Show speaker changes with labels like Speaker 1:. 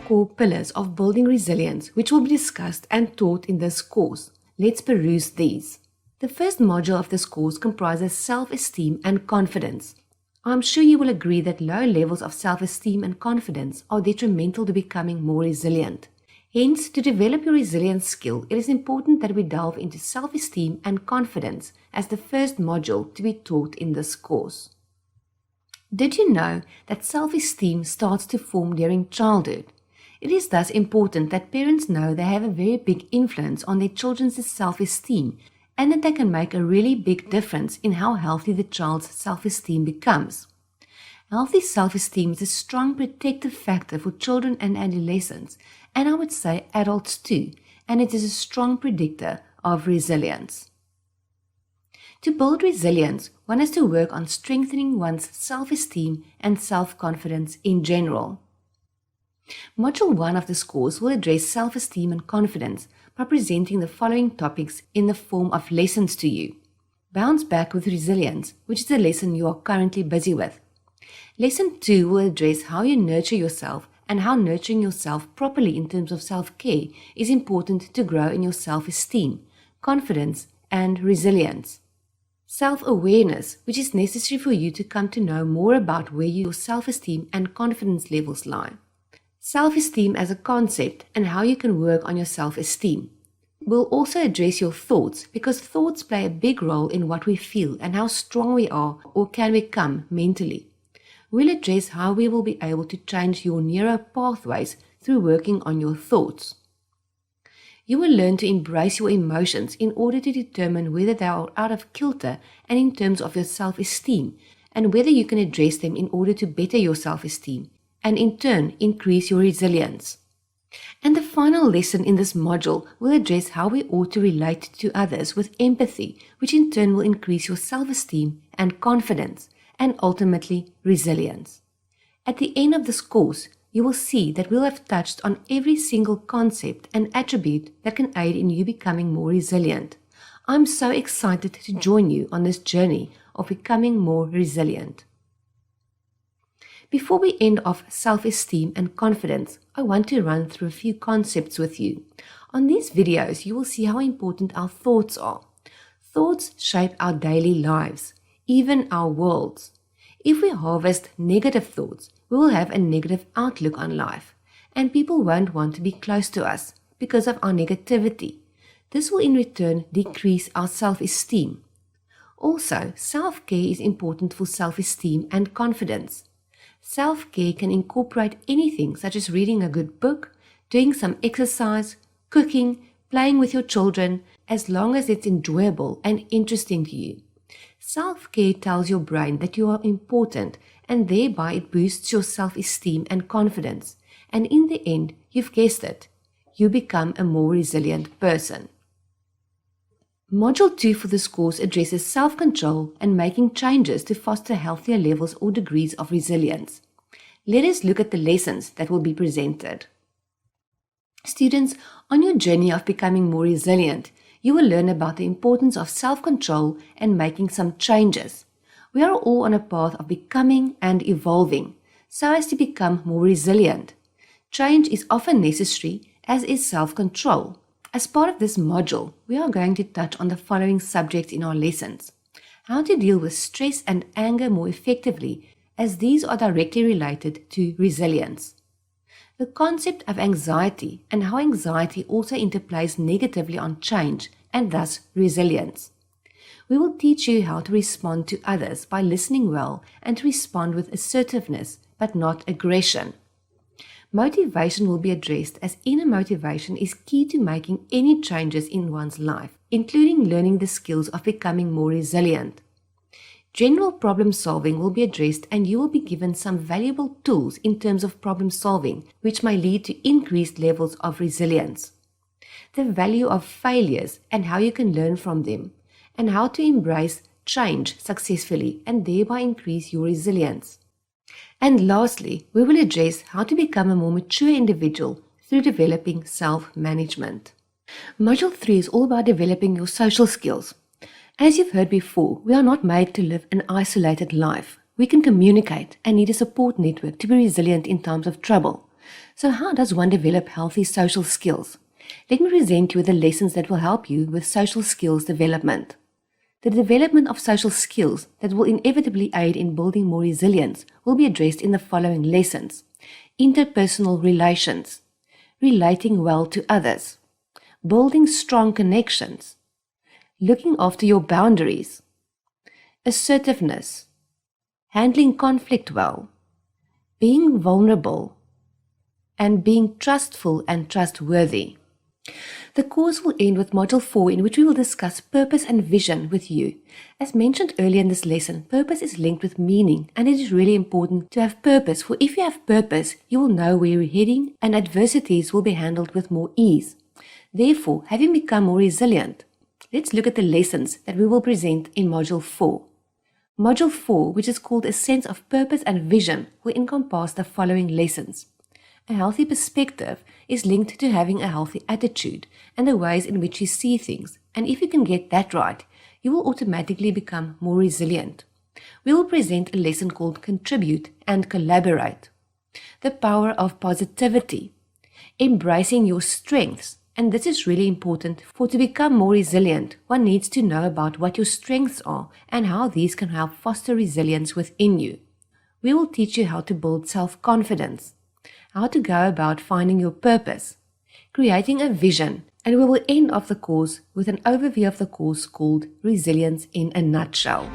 Speaker 1: core pillars of building resilience, which will be discussed and taught in this course. Let's peruse these. The first module of this course comprises self-esteem and confidence. I'm sure you will agree that low levels of self-esteem and confidence are detrimental to becoming more resilient. Hence, to develop your resilience skill, it is important that we delve into self-esteem and confidence as the first module to be taught in this course. Did you know that self-esteem starts to form during childhood? It is thus important that parents know they have a very big influence on their children's self-esteem and that they can make a really big difference in how healthy the child's self-esteem becomes. Healthy self-esteem is a strong protective factor for children and adolescents, and I would say adults too, and it is a strong predictor of resilience. To build resilience, one has to work on strengthening one's self-esteem and self-confidence in general. Module 1 of this course will address self-esteem and confidence by presenting the following topics in the form of lessons to you. Bounce back with resilience, which is the lesson you are currently busy with. Lesson 2 will address how you nurture yourself and how nurturing yourself properly in terms of self-care is important to grow in your self-esteem, confidence, and resilience. Self-awareness, which is necessary for you to come to know more about where your self-esteem and confidence levels lie. Self-esteem as a concept and how you can work on your self-esteem. We'll also address your thoughts because thoughts play a big role in what we feel and how strong we are or can become mentally. We'll address how we will be able to change your neural pathways through working on your thoughts. You will learn to embrace your emotions in order to determine whether they are out of kilter and in terms of your self-esteem, and whether you can address them in order to better your self-esteem, and in turn increase your resilience. And the final lesson in this module will address how we ought to relate to others with empathy, which in turn will increase your self-esteem and confidence, and ultimately resilience. At the end of this course, you will see that we'll have touched on every single concept and attribute that can aid in you becoming more resilient. I'm so excited to join you on this journey of becoming more resilient. Before we end off self-esteem and confidence, I want to run through a few concepts with you. On these videos, you will see how important our thoughts are. Thoughts shape our daily lives, even our worlds. If we harvest negative thoughts, we will have a negative outlook on life, and people won't want to be close to us because of our negativity. This will in return decrease our self-esteem. Also, self-care is important for self-esteem and confidence. Self-care can incorporate anything such as reading a good book, doing some exercise, cooking, playing with your children, as long as it's enjoyable and interesting to you. Self-care tells your brain that you are important, and thereby it boosts your self-esteem and confidence. And in the end, you've guessed it, you become a more resilient person. Module 2 for this course addresses self-control and making changes to foster healthier levels or degrees of resilience. Let us look at the lessons that will be presented. Students, on your journey of becoming more resilient, you will learn about the importance of self-control and making some changes. We are all on a path of becoming and evolving, so as to become more resilient. Change is often necessary, as is self-control. As part of this module, we are going to touch on the following subjects in our lessons. How to deal with stress and anger more effectively, as these are directly related to resilience. The concept of anxiety and how anxiety also interplays negatively on change and thus resilience. We will teach you how to respond to others by listening well and to respond with assertiveness but not aggression. Motivation will be addressed, as inner motivation is key to making any changes in one's life, including learning the skills of becoming more resilient. General problem solving will be addressed, and you will be given some valuable tools in terms of problem solving, which may lead to increased levels of resilience. The value of failures and how you can learn from them, and how to embrace change successfully and thereby increase your resilience. And lastly, we will address how to become a more mature individual through developing self-management. Module 3 is all about developing your social skills. As you've heard before, we are not made to live an isolated life. We can communicate and need a support network to be resilient in times of trouble. So how does one develop healthy social skills? Let me present you with the lessons that will help you with social skills development. The development of social skills that will inevitably aid in building more resilience will be addressed in the following lessons. Interpersonal relations, relating well to others, building strong connections, looking after your boundaries, assertiveness, handling conflict well, being vulnerable, and being trustful and trustworthy. The course will end with Module 4, in which we will discuss purpose and vision with you. As mentioned earlier in this lesson, purpose is linked with meaning, and it is really important to have purpose, for if you have purpose, you will know where you're heading and adversities will be handled with more ease. Therefore, having become more resilient, let's look at the lessons that we will present in Module 4. Module 4, which is called A Sense of Purpose and Vision, will encompass the following lessons. A healthy perspective is linked to having a healthy attitude and the ways in which you see things, and if you can get that right, you will automatically become more resilient. We will present a lesson called Contribute and Collaborate. The power of positivity, embracing your strengths, and this is really important, for to become more resilient, one needs to know about what your strengths are and how these can help foster resilience within you. We will teach you how to build self-confidence, how to go about finding your purpose, creating a vision, and we will end off the course with an overview of the course called Resilience in a Nutshell.